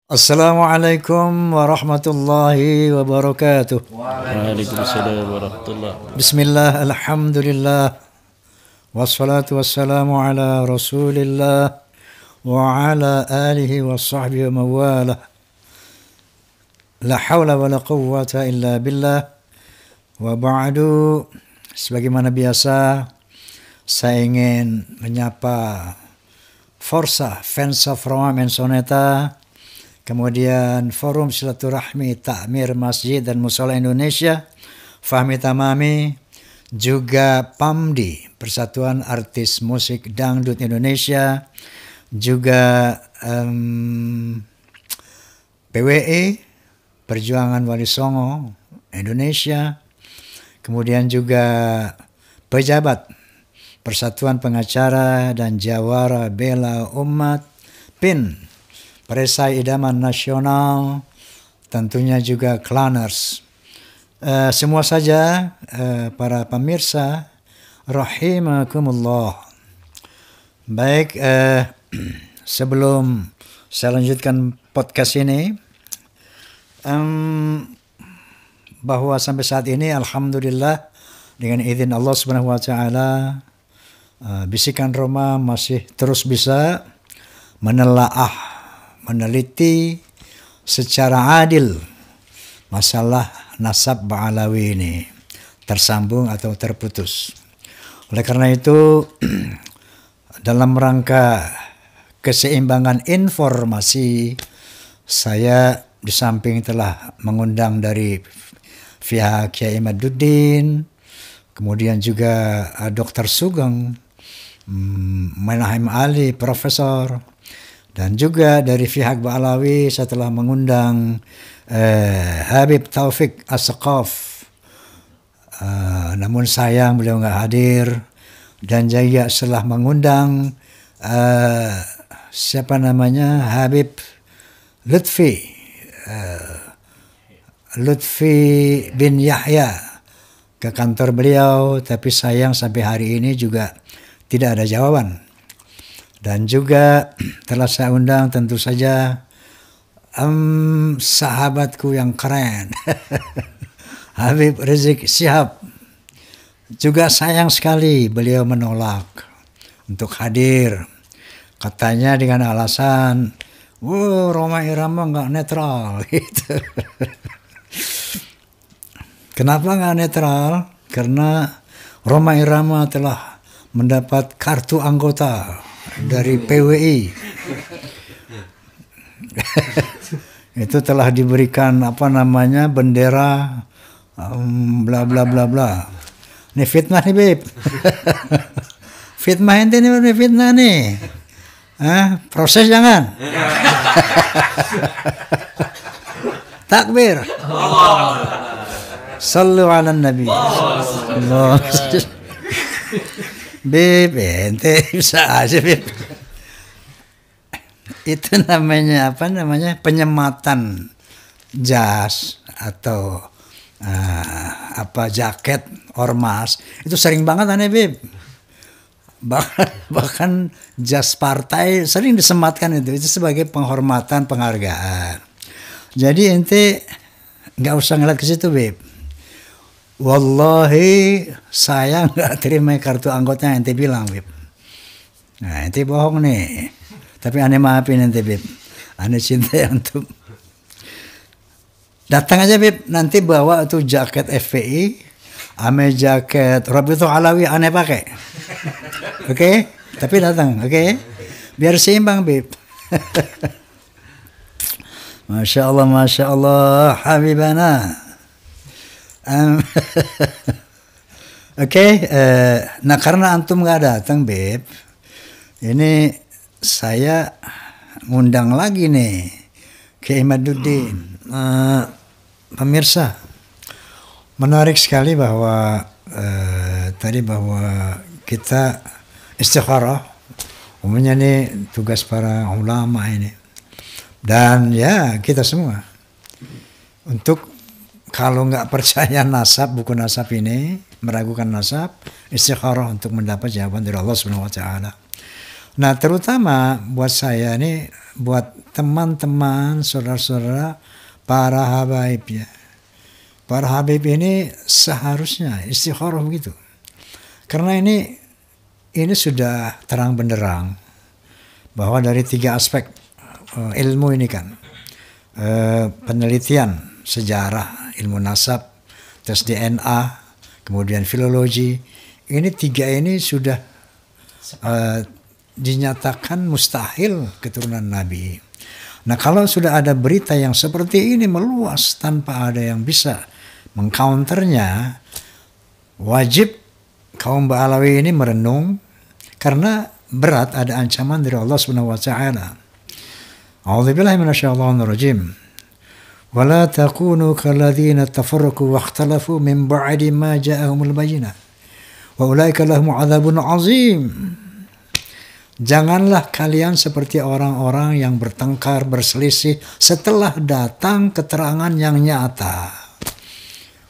Assalamualaikum warahmatullahi wabarakatuh. Waalaikumsalam warahmatullahi wabarakatuh. Bismillah, alhamdulillah, wassalatu wassalamu ala rasulillah wa ala alihi wa sahbihi wa mawalah. La hawla wa la quwwata illa billah. Wa ba'du, sebagaimana biasa, saya ingin menyapa Forsa, Fans of Roma Mensoneta, kemudian Forum Silaturahmi Takmir Masjid dan Mushola Indonesia, Fahmi Tamami, juga PAMDI, Persatuan Artis Musik Dangdut Indonesia, juga PWI, Perjuangan Wali Songo Indonesia, kemudian juga pejabat Persatuan Pengacara dan Jawara Bela Umat, PIN, Perisai Idaman Nasional, tentunya juga Klaners. Semua saja para pemirsa, rahimakumullah. Baik, sebelum saya lanjutkan podcast ini, bahwa sampai saat ini alhamdulillah dengan izin Allah Subhanahu wa taala, Bisikan Roma masih terus bisa meneliti secara adil masalah nasab Ba'alawi ini, tersambung atau terputus. Oleh karena itu, dalam rangka keseimbangan informasi, saya di samping telah mengundang dari pihak Kiai Maduddin, kemudian juga Dr. Sugeng, Menahem Ali, Profesor, dan juga dari pihak Ba'alawi saya telah mengundang Habib Taufik As-Saqaf, namun sayang beliau nggak hadir, dan juga setelah mengundang Habib Lutfi bin Yahya ke kantor beliau, tapi sayang sampai hari ini juga tidak ada jawaban. Dan juga telah saya undang tentu saja sahabatku yang keren, Habib Rizik Syihab. Juga sayang sekali beliau menolak untuk hadir. Katanya dengan alasan, Roma Irama nggak netral gitu. Kenapa nggak netral? Karena Roma Irama telah mendapat kartu anggota dari PWI. Itu telah diberikan bendera bla bla bla bla. Ini fitnah nih, Beb. Fitnah ini fitnah nih. Proses jangan. Takbir. Sallu ala Nabi. Allah. Beb, ente bisa aja, Beb. Itu namanya penyematan jas atau jaket ormas. Itu sering banget aneh, Beb. Bahkan jas partai sering disematkan itu sebagai penghormatan, penghargaan. Jadi ente nggak usah ngeliat ke situ, Beb. Wallahi saya nggak terima kartu anggota yang ente bilang, Beb. Nah, ente bohong nih. Tapi aneh maafin ente, Beb. Aneh cinta antum. Datang aja, Beb. Nanti bawa tuh jaket FPI, ame jaket Rabitul Alawi aneh pakai. Oke? Tapi datang, oke? Biar seimbang, Beb. Masya Allah, Habibana. Oke, nah karena antum nggak datang, Beb, ini saya ngundang lagi nih Kiai Maduddin. Pemirsa, menarik sekali bahwa tadi bahwa kita istikharah, umumnya nih tugas para ulama ini, dan ya kita semua untuk kalau nggak percaya nasab, buku nasab ini, meragukan nasab, istikharah untuk mendapat jawaban dari Allah Subhanahu wa taala. Nah, terutama buat saya nih, buat teman-teman, saudara-saudara, para habaib ya. Para habib ini seharusnya istikharah begitu. Karena ini sudah terang benderang bahwa dari 3 aspek ilmu ini kan, penelitian sejarah, ilmu nasab, tes DNA, kemudian filologi, ini 3 ini sudah dinyatakan mustahil keturunan Nabi. Nah, kalau sudah ada berita yang seperti ini meluas tanpa ada yang bisa mengcounternya, wajib kaum Ba'alawi ini merenung, karena berat, ada ancaman dari Allah Subhanahu wa taala. A'udzubillahi minasyaitonir rajim. Wala takunu kalladzina tafarraqu wakhtalafu min ba'di ma ja'ahumul bayyinah. Wa ulaika lahum 'adzabun 'azim. Janganlah kalian seperti orang-orang yang bertengkar, berselisih setelah datang keterangan yang nyata.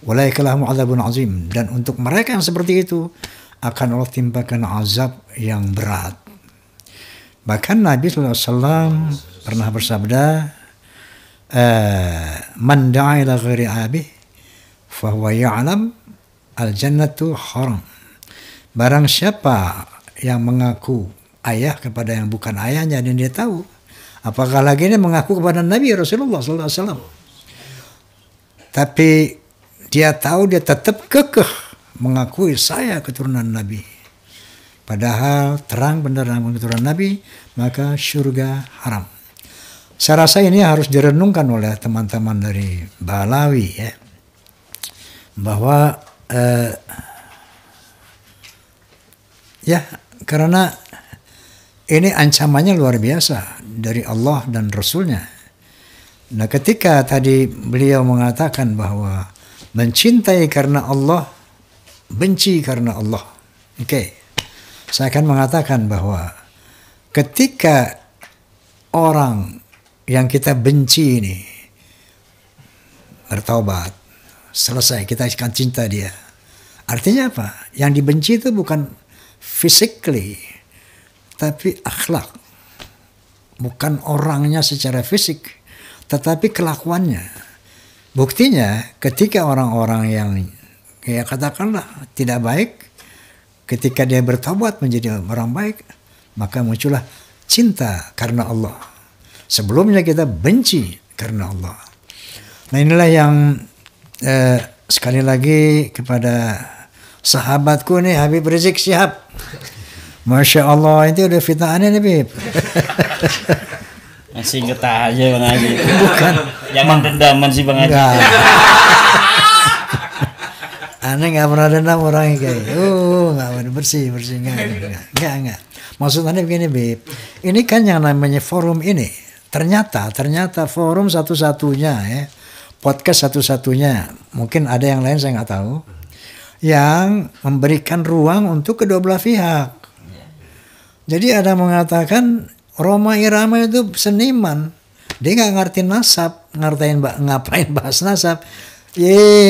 Ulaika lahum 'adzabun 'azim. Dan untuk mereka yang seperti itu akan Allah timpakan azab yang berat. Bahkan Nabi SAW pernah bersabda, man da'a ila ghairi abih fahuwa ya'lam al-jannatu haram. Barang siapa yang mengaku ayah kepada yang bukan ayahnya dan dia tahu, apakah lagi ini mengaku kepada Nabi Rasulullah SAW. Tapi dia tahu, dia tetap kekeh mengakui saya keturunan Nabi. Padahal terang benderang keturunan Nabi, maka surga haram. Saya rasa ini harus direnungkan oleh teman-teman dari Ba'alawi ya, bahwa ya karena ini ancamannya luar biasa dari Allah dan Rasulnya. Nah, ketika tadi beliau mengatakan bahwa mencintai karena Allah, benci karena Allah. Oke. Saya akan mengatakan bahwa ketika orang yang kita benci ini bertaubat, selesai, kita akan cinta dia. Artinya apa? Yang dibenci itu bukan physically, tapi akhlak. Bukan orangnya secara fisik, tetapi kelakuannya. Buktinya ketika orang-orang yang ya katakanlah tidak baik, ketika dia bertobat menjadi orang baik, maka muncullah cinta karena Allah. Sebelumnya kita benci karena Allah. Nah, inilah yang sekali lagi kepada sahabatku nih Habib Rizik Syihab. Masya Allah, itu udah fitnah aneh nih Bib. Masih inget aja Bang Haji. Bukan. Jangan dendaman sih Bang Haji. Aneh nggak pernah dendam orangnya kayak, nggak bersih nggak. Maksud aneh begini Bib, ini kan yang namanya forum ini, ternyata forum satu-satunya ya, podcast satu-satunya, mungkin ada yang lain saya nggak tahu, yang memberikan ruang untuk kedua belah pihak. Jadi ada mengatakan Rhoma Irama itu seniman, dia nggak ngerti nasab, ngapain bahas nasab.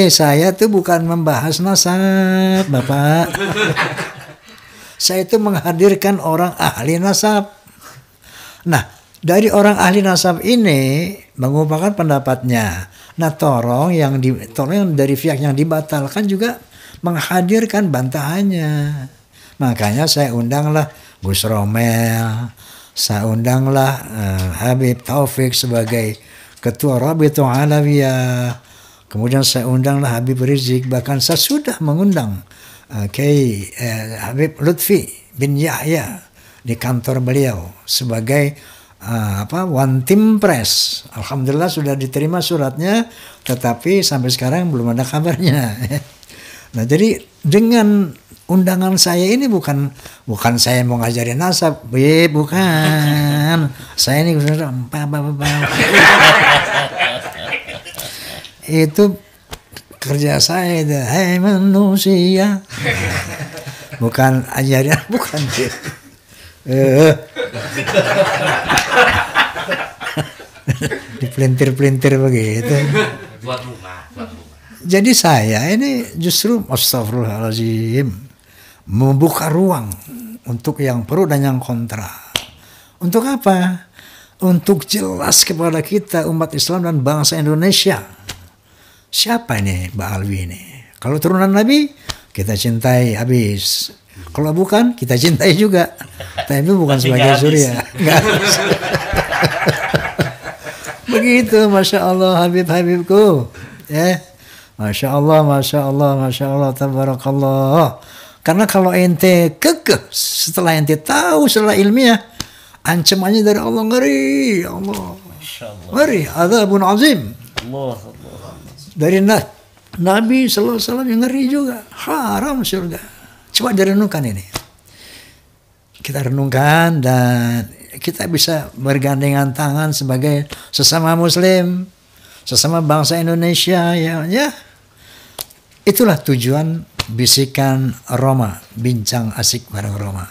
Saya tuh bukan membahas nasab, Bapak. Saya itu menghadirkan orang ahli nasab. Nah, dari orang ahli nasab ini mengungkapkan pendapatnya. Nah, tolong dari pihak yang dibatalkan juga menghadirkan bantahannya. Makanya saya undanglah Gus Romel, saya undanglah Habib Taufik sebagai Ketua Rabitul Alawiyah. Kemudian saya undanglah Habib Rizik, bahkan saya sudah mengundang Habib Lutfi bin Yahya di kantor beliau sebagai one team press. Alhamdulillah sudah diterima suratnya, tetapi sampai sekarang belum ada kabarnya. Nah, jadi dengan undangan saya ini bukan saya mau ngajarin nasab, bukan. Saya ini itu kerja saya itu, hai manusia, bukan ajaran, bukan. Dipelintir-pelintir begitu. Buat bunga. Jadi saya ini justru astagfirullahaladzim membuka ruang untuk yang pro dan yang kontra. Untuk apa? Untuk jelas kepada kita umat Islam dan bangsa Indonesia. Siapa ini Mbak Alwi ini? Kalau turunan Nabi, kita cintai habis. Kalau bukan, kita cintai juga. Tapi bukan sebagai surya. Begitu, Masya Allah, Habib-habibku. Ya, Masya Allah, Masya Allah, Masya Allah, Tabarakallah. Karena kalau ente kekeh, setelah ente tahu setelah ilmiah, ancamannya dari Allah ngeri, ya Allah. Ngeri, azabun azim. Dari Nabi sallallahu alaihi wasallam yang ngeri juga, haram surga. Coba direnungkan ini. Kita renungkan dan kita bisa bergandengan tangan sebagai sesama muslim, sesama bangsa Indonesia ya. Itulah tujuan bisikan Roma, bincang asik bareng Roma.